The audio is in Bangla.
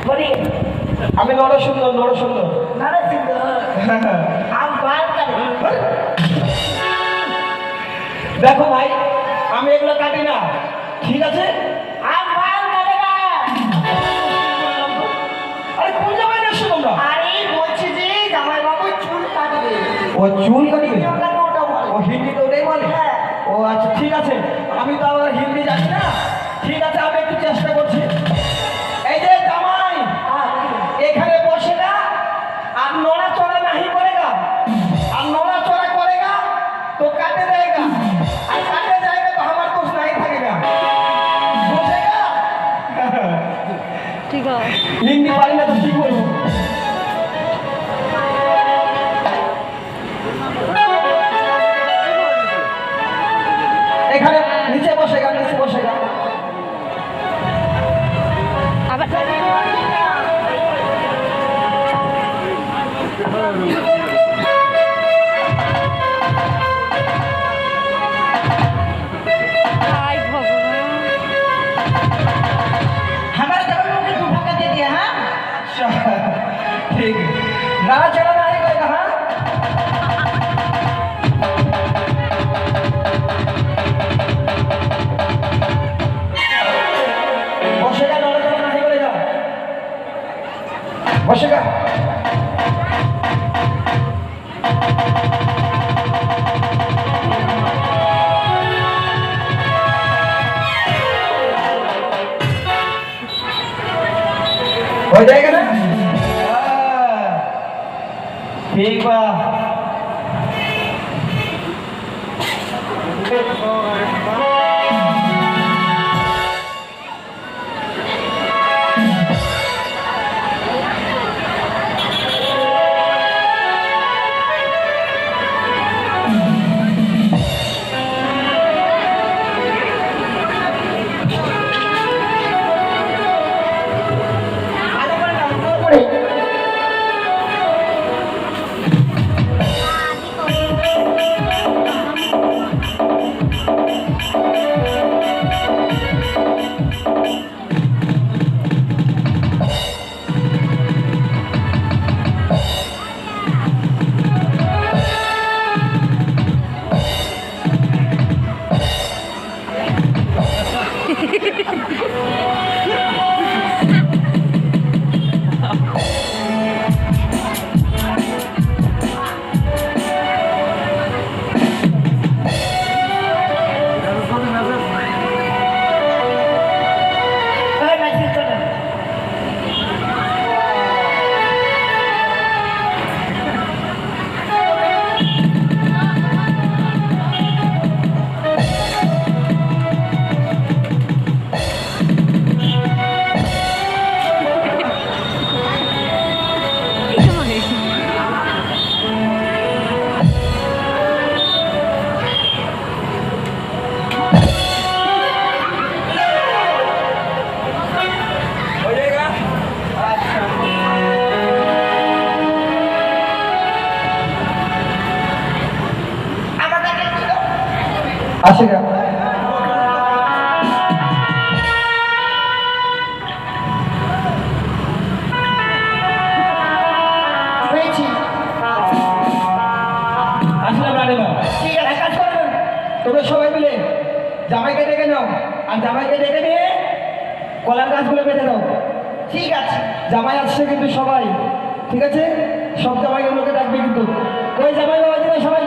বলি আমি নরসুন্দর নরসুন্দর দেখো ভাই আমি এগুলো কাটি না ঠিক আছে আরে কোন জামাই আসছো তোমরা আরে বলছি যে জামাই বাবু চুল কাটবে ও চুল কাটবে ও হিন্দি তো ওটাই বলে ও আচ্ছা ঠিক আছে আমি তো আবার হিন্দি জানি না ঠিক আছে আমি একটু চেষ্টা করছি এই যে জামাই এখানে বসে না আর নড়াচড়া নাহি করেগা আর নড়াচড়া করেগা তো কাটে দেয়গা আর কাটে जाएगा तो हमारा कुछ नहीं थकेगा बुझेगा ठीक है हिंदी पारी ना तो ठीक बोलो এখানে নিচে বসেগা আবার हाय भगवान हमारे जगह में तू धक्का दे दिया हाँ ठीक है नारा चला नहीं करेगा हाँ बसेगा नारा चला नहीं करेगा बसेगा हो जाएगा ना ठीक बा आशेगा তোমরা সবাই মিলে জামাইকে ডেকে নাও আর জামাইকে ডেকে নিয়ে কলার গাছগুলো বেঁধে দাও ঠিক আছে জামাই আসছে কিন্তু সবাই ঠিক আছে সব জামাইগুলোকে ডাকবে কিন্তু ওই জামাই বাবা সবাই